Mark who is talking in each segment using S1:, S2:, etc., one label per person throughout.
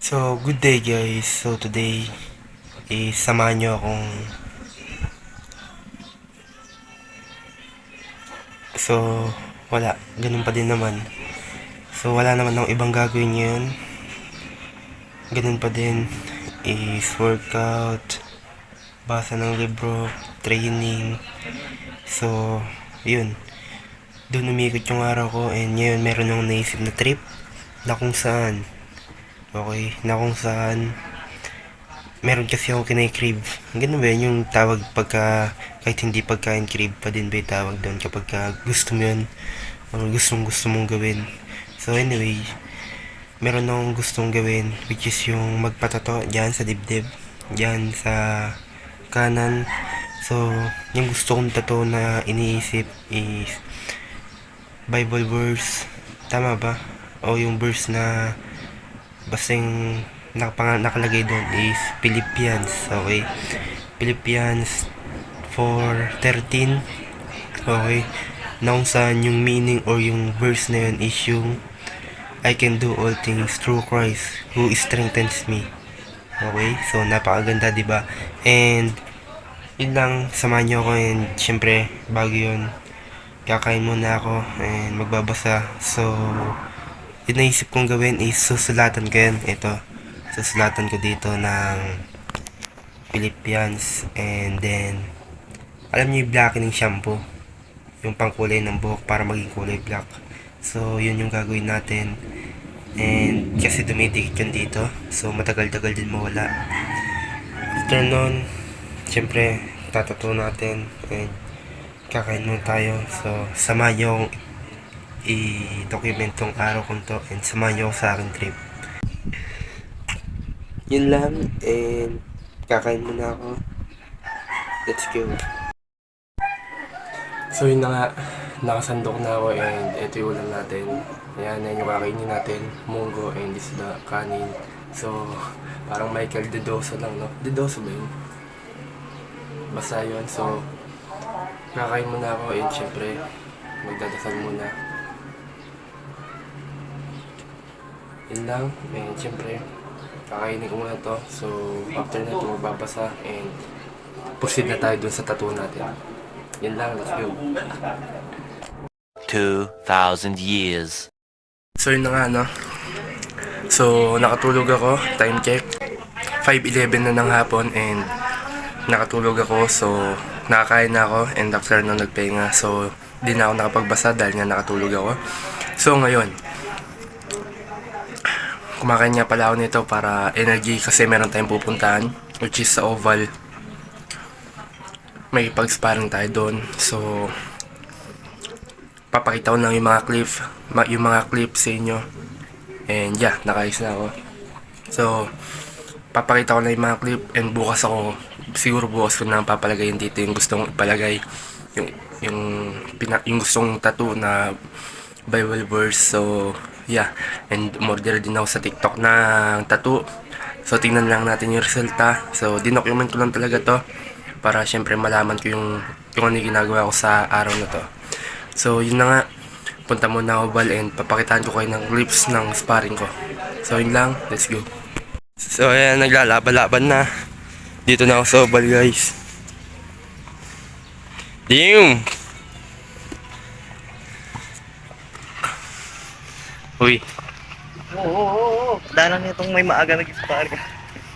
S1: So, good day guys. So, today is samahan nyo akong so, wala. Ganun pa din naman. So, wala naman akong ibang gagawin ngayon. Ganun pa din is workout, basa ng libro, training. So, yun. Doon umikot yung araw ko and ngayon meron akong naisip na trip na kung saan meron kasi ako kinakrib. Ganun ba yun yung tawag pagka kahit hindi pagkain crib pa din ba yung tawag doon kapag gusto mo yun o gusto mong gawin. So anyway, meron akong gustong gawin which is yung magpatato dyan sa dibdib, dyan sa kanan. So yung gusto kong tato na iniisip is Bible verse, tama ba? O yung verse na basta yung nakalagay doon is Philippians, okay? Philippians 4:13, okay? Na kung saan yung meaning or yung verse na yun is yung I can do all things through Christ who strengthens me. Okay? So, napakaganda, di ba? And, yun lang, samahan nyo ako and syempre, bago yun, kakain muna ako and magbabasa. So, yung naisip kong gawin is susulatan ko yan. Ito, susulatan ko dito ng Philippians and then alam niyo yung blackening shampoo, yung pangkulay ng buhok para maging kulay black. So yun yung gagawin natin and kasi dumidikit yun dito, so matagal-tagal din mawala. After nun, syempre tatato natin and kakain muna tayo. So samahan niyo akong i-document tong araw kong to and samahan niyo ako sa aking trip. Yun lang and kakain muna ako. Let's go. So yun na nga, nakasandok na ako and ito yung ulam natin. Ayan, yan yung kakainin natin, munggo and isda, kanin. So, parang Michael De Doso lang, no? De Doso ba yun? Basta yun, so kakain muna ako and syempre magdadasal muna. Yun lang, and syempre kakainin ko muna to. So, after na ito, magbabasa and proceed na tayo dun sa tattoo natin. Yun lang, let's go.
S2: 2,000 years.
S1: So, yun na nga, no? So, nakatulog ako, time check. 5:11 na ng hapon and nakatulog ako. So, nakakain na ako and after nun nagpahinga. So, di na ako nakapagbasa dahil nga nakatulog ako. So, ngayon, kumakain nga pala ako nito para energy kasi meron tayong pupuntahan which is sa Oval. May pag-sparring tayo doon. So, papakita ko lang yung mga clip sa inyo. And yeah, nakaayos na ako. So, papakita ko lang yung mga clip and siguro bukas ko na papalagayin dito yung gustong ipalagay. Yung gustong tattoo na Bible verse. So, yeah. And umorder din ako sa TikTok ng tattoo. So, tingnan lang natin yung resulta. So, dinocument ko lang talaga to para syempre malaman ko yung ano yung ginagawa ko sa araw na to. So, yun na nga. Punta muna ako Oval and papakitaan ko kayo ng clips ng sparring ko. So, yun lang. Let's go. So, ayan. Naglalaban-laban na. Dito na ako sa Oval, guys. Damn! Uy.
S3: Oo. Dalang itong may maaga nag-sparring.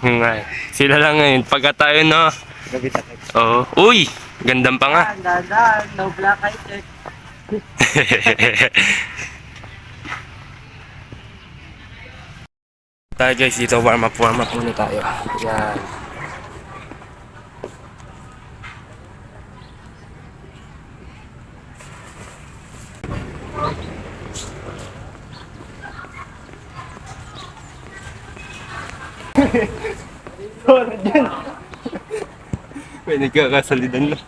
S1: Nga. Sila lang ngayon. Pagka tayo na.
S3: Gabi takay.
S1: Oo. Uy! Gandang pa nga.
S3: Dadan. No black eye check.
S1: Tayo guys, dito warm up muna tayo. Yan. May nagkakasalidan na.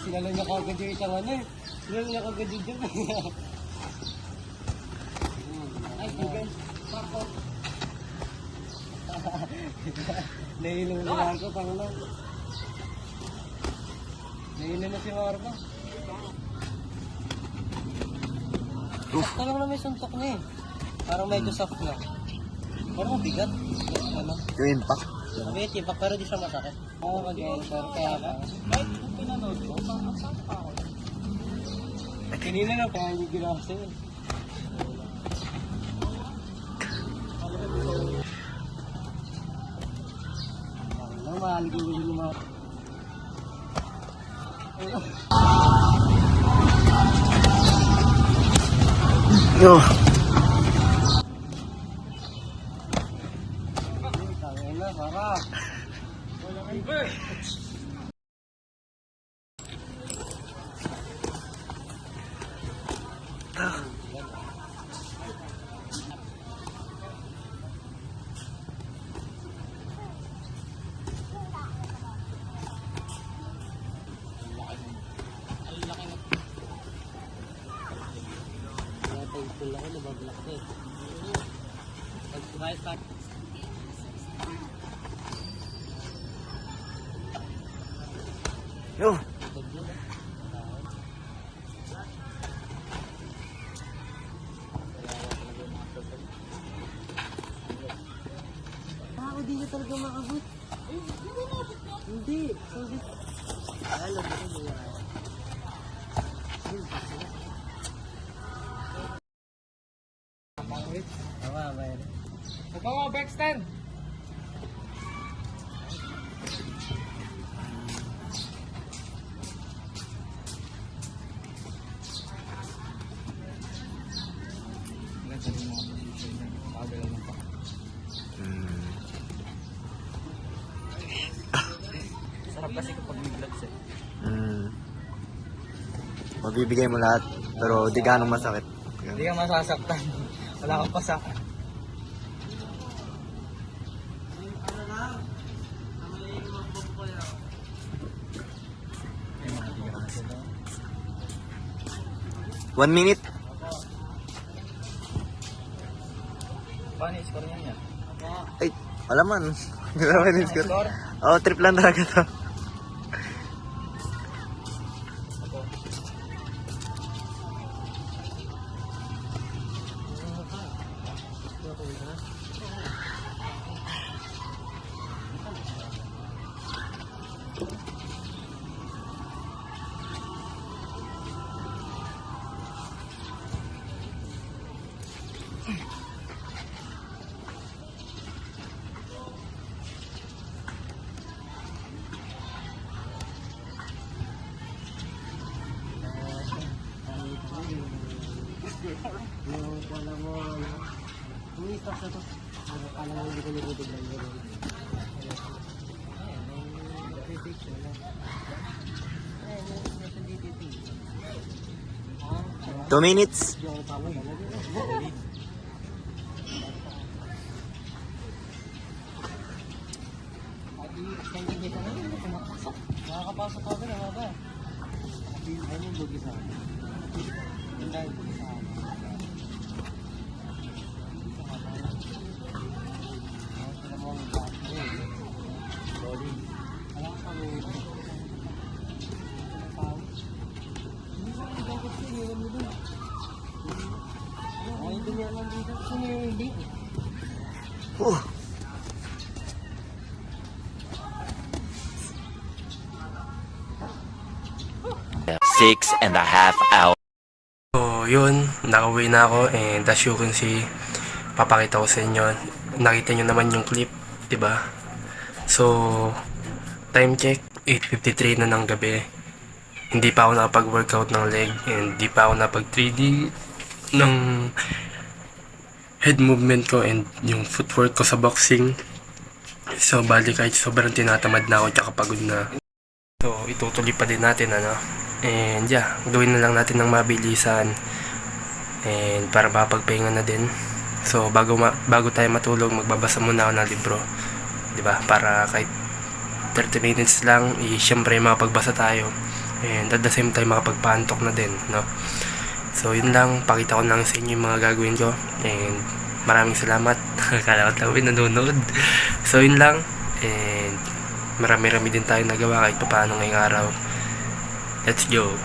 S3: Sinala niya kagad yung isang ano eh. Sinala niya kagad yung dyan. Ay, guys. Pako. Nahilong naman ko pang lang. Hindi na si Marva. Sakto lang na may suntok niya eh. Parang medyo soft na. Parang mabigat. Ano?
S4: Yung impact.
S3: Sabi, tipak pero di siya masakit. Oo, mag-enter. Kaya ba? Pinanood ko, kanina na kaya hindi ginawa sa'yo. Ano, mahal ko yung mga...
S4: Yo.
S3: Tangin na, sarap. Thankful ako, nabablak ko eh. Pag-smile pa.
S4: Yo.
S3: Ako di na talaga makabot. Hindi. Alam mo ko ba? Tama, mayroon. Ito mo, backstand! Sarap kasi kapag may vlogs eh.
S4: Mabibigay mo lahat, pero di ganong masakit.
S3: Hindi ka masasaktan. Wala kang pasak.
S4: One minute.
S3: Paano yung score niya?
S4: Ay, wala man. Grabe yung score. Oo, trip lang talaga to.
S3: Yung pala mo, umistak na to. Pala mo hindi ko libutig lang yun. May picture na. Nasa DTT.
S4: 2 minutes.
S3: Yung tama na. Nakakapasok ako na ba? Ayun yung bugi sa akin. Yung dahil bugi sa akin.
S4: Oh.
S2: Six and a half hours.
S1: So, yun. Nakauwi na ako and as you can see, papakita ko sa inyo. Nakita nyo naman yung clip, diba? So, time check, 8:53 na ng gabi. Hindi pa ako nakapag-workout ng leg and hindi pa ako napag 3D ng head movement ko and yung footwork ko sa boxing. So, bali kahit sobrang tinatamad na ako tsaka pagod na. So, itutuloy pa din natin, ano. And yeah, gawin na lang natin ng mabilisan and para mapagpahinga na din. So bago tayo matulog, magbabasa muna ako ng libro, 'di ba? Para kahit 30 minutes lang, syempre makapagbasa tayo and at the same time makapagpantok na din, no? So yun lang, pakita ko lang sa inyo yung mga gagawin ko and maraming salamat. Kala ko tawin nanonood. So yun lang and marami-rami din tayo nagawa kahit paano ngayong araw. Let's go.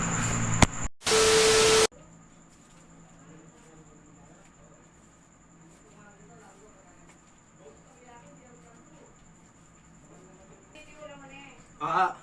S1: Ah,